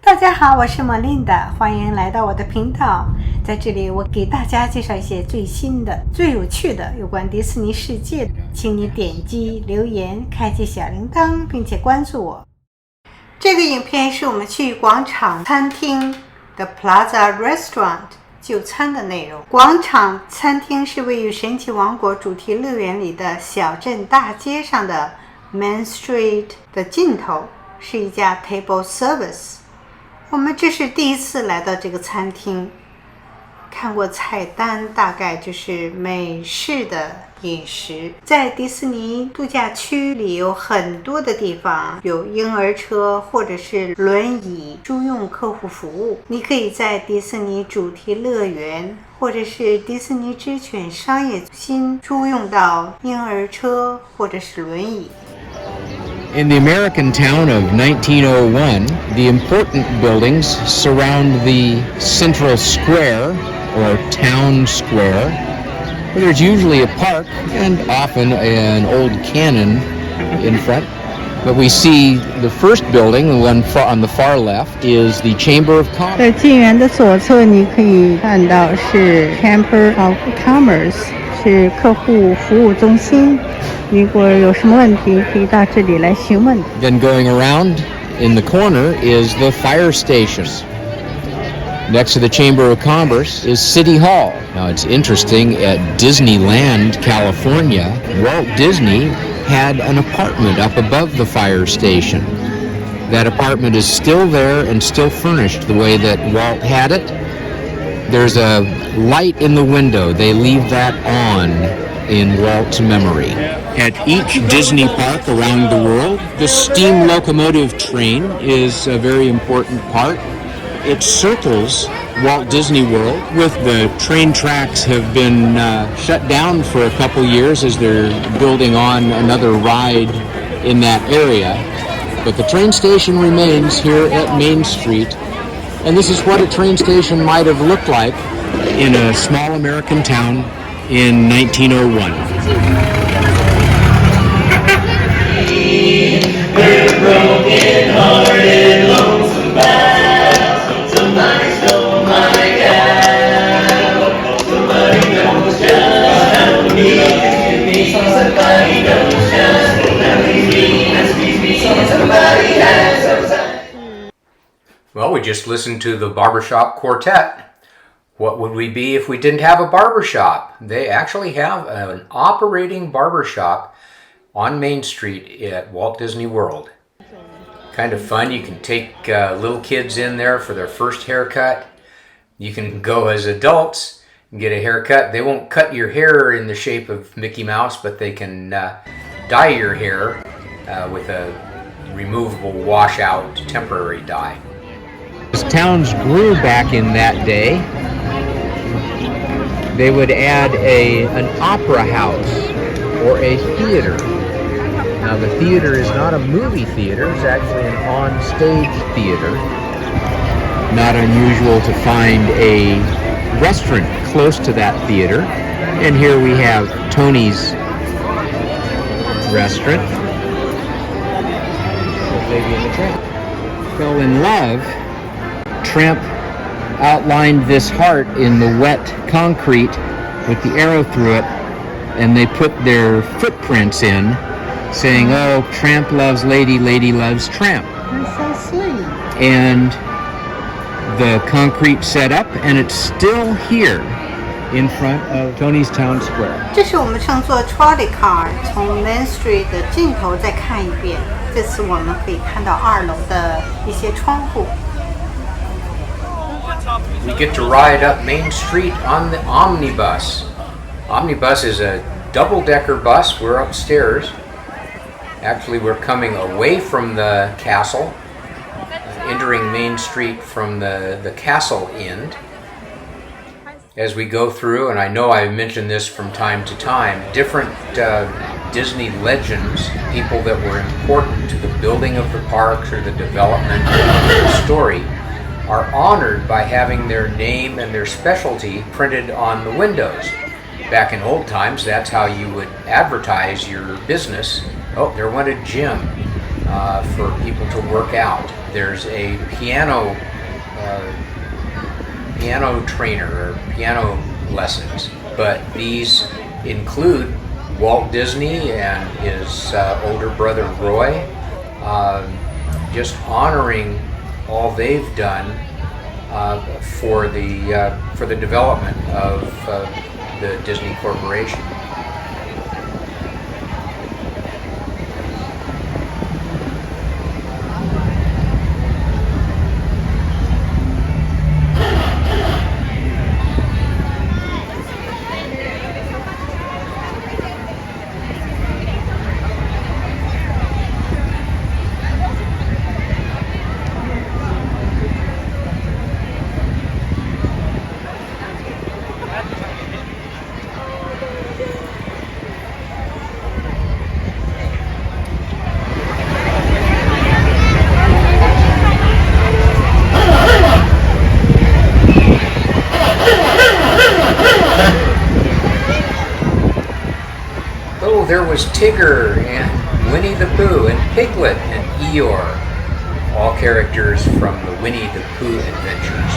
大家好，我是Melinda，欢迎来到我的频道。在这里，我给大家介绍一些最新的、最有趣的有关迪士尼世界。请你点击留言、开启小铃铛，并且关注我。这个影片是我们去广场餐厅的 Plaza Restaurant 就餐的内容。广场餐厅是位于神奇王国主题乐园里的小镇大街上的 Main Street 的尽头，是一家 table service。我们这是第一次来到这个餐厅，看过菜单，大概就是美式的饮食。在迪士尼度假区里有很多的地方有婴儿车或者是轮椅租用客户服务，你可以在迪士尼主题乐园或者是迪士尼之犬商业中心租用到婴儿车或者是轮椅。In the American town of 1901, the important buildings surround the central square, or town square, where there's usually a park and often an old cannon in front. But we see the first building, the one on the far left, is the Chamber of Commerce. 在进园的左侧，你可以看到是 Chamber of Commerce， 是客户服务中心。如果有什么问题，可以到这里来询问。Then going around in the corner is the fire station. Next to the Chamber of Commerce is City Hall. Now it's interesting, at Disneyland, California, Walt Disney had an apartment up above the fire station. That apartment is still there and still furnished the way that Walt had it. There's a light in the window. They leave that on in Walt's memory. At each Disney park around the world, the steam locomotive train is a very important part. It circles Walt Disney World. With the train tracks have been shut down for a couple years as they're building on another ride in that area. But the train station remains here at Main Street. And this is what a train station might have looked like in a small American town in 1901. We're broken-hearted, lonesome bound. Somebody stole my cow. Somebody knows just how to be. Somebody knows just how to be. Somebody has those eyes. Well, we just listened to the Barbershop Quartet. What would we be if we didn't have a barbershop? They actually have an operating barbershop on Main Street at Walt Disney World. Kind of fun. You can take little kids in there for their first haircut. You can go as adults and get a haircut. They won't cut your hair in the shape of Mickey Mouse, but they can dye your hair with a removable washout temporary dye. As towns grew back in that day, they would add an opera house or a theater. Now the theater is not a movie theater, it's actually an on-stage theater. Not unusual to find a restaurant close to that theater. And here we have Tony's restaurant. Baby and the Tramp fell in love. Tramp outlined this heart in the wet concrete with the arrow through it, and they put their footprints in, saying, "Oh, Tramp loves Lady, Lady loves Tramp." That's so sweet. And the concrete set up, and it's still here in front of Tony's Town Square. 这是我们乘坐 trolley car 从 Main Street 的尽头再看一遍。这次我们可以看到2楼的一些窗户。We get to ride up Main Street on the omnibus. Omnibus is a double-decker bus. We're upstairs. Actually, we're coming away from the castle, entering Main Street from the castle end. As we go through, and I know I've mentioned this from time to time, different Disney legends, people that were important to the building of the parks or the development of the story, are honored by having their name and their specialty printed on the windows. Back in old times, that's how you would advertise your business. Oh, there went a Jim. for people to work out. There's a piano trainer or piano lessons, but these include Walt Disney and his older brother Roy, just honoring all they've done for the development of the Disney Corporation. Oh, there was Tigger and Winnie the Pooh and Piglet and Eeyore, all characters from the Winnie the Pooh adventures.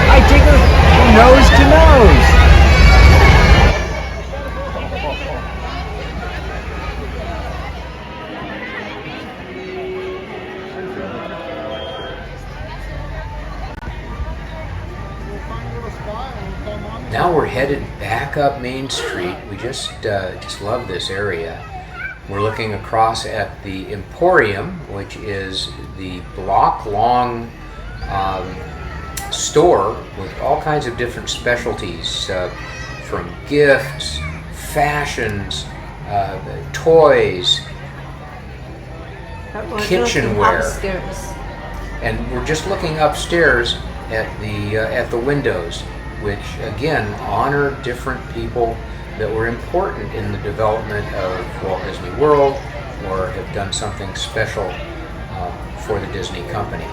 Hi, Tigger. From nose to nose. Now we're headed back up Main Street. We just love this area. We're looking across at the Emporium, which is the block-long store with all kinds of different specialties, from gifts, fashions, toys, kitchenware. Upstairs. And we're just looking upstairs at the windows, which again honor different people that were important in the development of Walt Disney World or have done something special for the Disney company.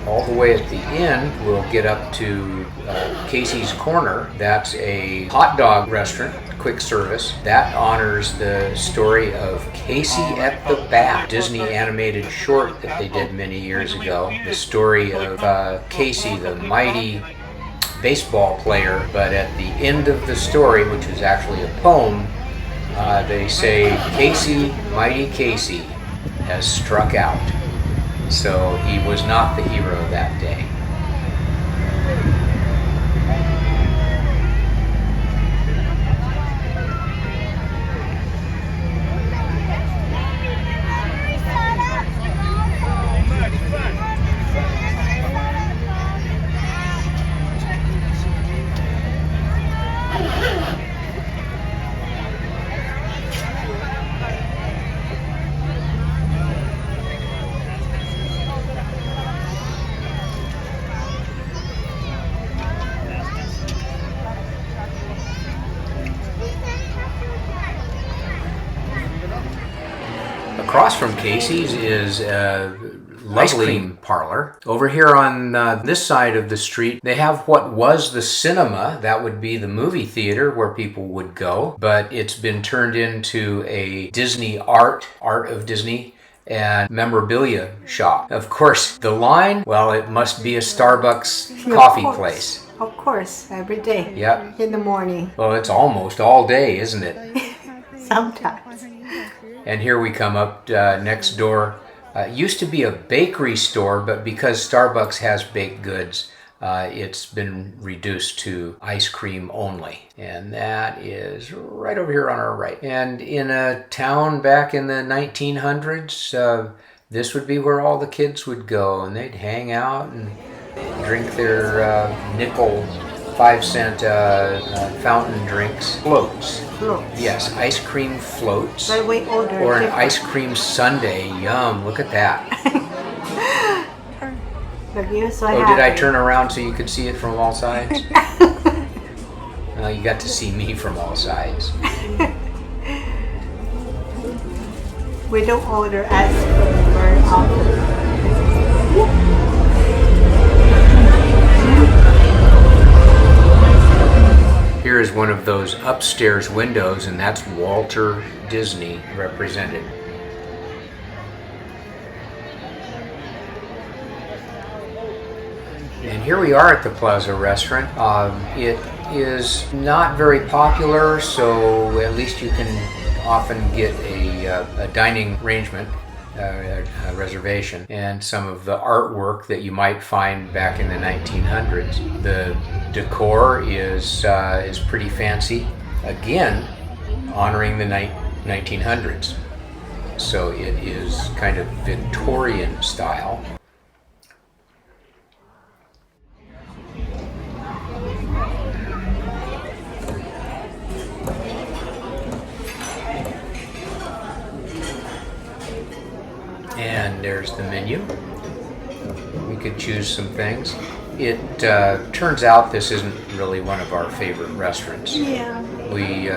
All the way at the end, we'll get up to Casey's Corner. That's a hot dog restaurant, quick service. That honors the story of Casey at the Bat, Disney animated short that they did many years ago. The story of Casey, the mighty baseball player, but at the end of the story, which is actually a poem, they say, "Casey, mighty Casey, has struck out." So he was not the hero that day. Across from Casey's is a ice cream parlor. Over here on this side of the street, they have what was the cinema. That would be the movie theater where people would go, but it's been turned into a Disney art of Disney and memorabilia shop. Of course, the line, well, it must be a Starbucks coffee place. Of course, every day. Yep. In the morning. Well, it's almost all day, isn't it? Sometimes. And here we come up next door. Used to be a bakery store, but because Starbucks has baked goods, it's been reduced to ice cream only. And that is right over here on our right. And in a town back in the 1900s, This would be where all the kids would go, and they'd hang out and drink their nickel 5-cent fountain drinks. Floats. Floats. Yes, ice cream floats. But we ordered Or an different. ice cream sundae. Yum, look at that. Look, you're so Oh, happy. did I turn around so you could see it from all sides? Well, you got to see me from all sides. We don't order ice cream very often. Here is one of those upstairs windows, and that's Walter Disney represented. And here we are at the Plaza restaurant. It is not very popular, so at least you can often get a dining arrangement, a reservation, and some of the artwork that you might find back in the 1900s. The decor is pretty fancy, again honoring the 1900s. So it is kind of Victorian style. And there's the menu. We could choose some things. It turns out this isn't really one of our favorite restaurants. Yeah. We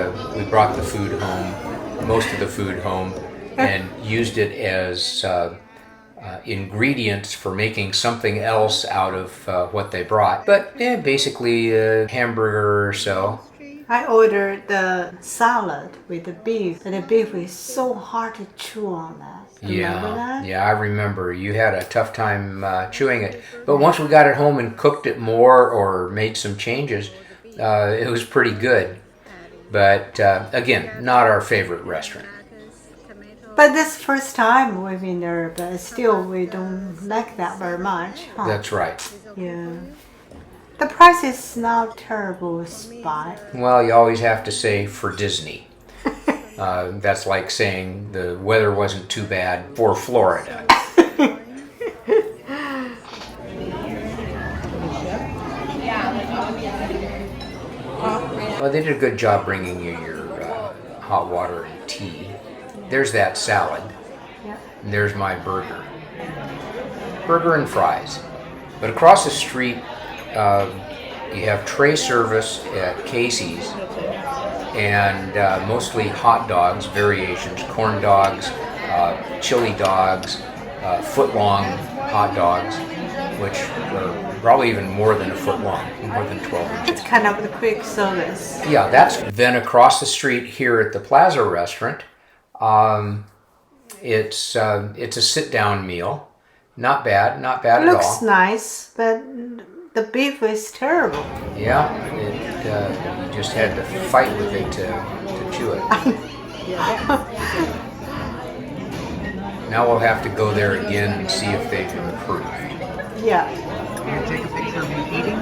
brought the food home, most of the food home, and used it as ingredients for making something else out of what they brought. But basically a hamburger or so. I ordered the salad with the beef, and the beef is so hard to chew on that. Remember that? Yeah, I remember. You had a tough time chewing it. But once we got it home and cooked it more or made some changes, it was pretty good. But again, not our favorite restaurant. But this first time we've been there, but still we don't like that very much. Huh? That's right. Yeah. The price is not terrible spot. Well, you always have to say for Disney. That's like saying the weather wasn't too bad for Florida. Well, they did a good job bringing you your hot water and tea. There's that salad. Yeah. And there's my burger. Burger and fries. But across the street, you have tray service at Casey's, and mostly hot dogs, variations, corn dogs, chili dogs, foot-long hot dogs, which are probably even more than a foot long, more than 12 inches. It's kind of the quick service. Yeah, that's then across the street here at the Plaza restaurant. It's a sit-down meal. Not bad at Looks all. nice, but the beef is terrible. Yeah, you just had to fight with it to chew it. Now we'll have to go there again and see if they've improved. Yeah. Can you take a picture of me eating?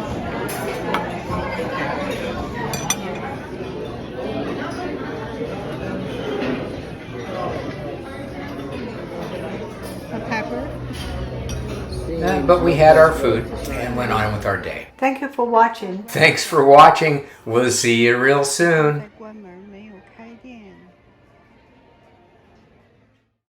But we had our food and went on with our day. Thank you for watching. Thanks for watching. We'll see you real soon.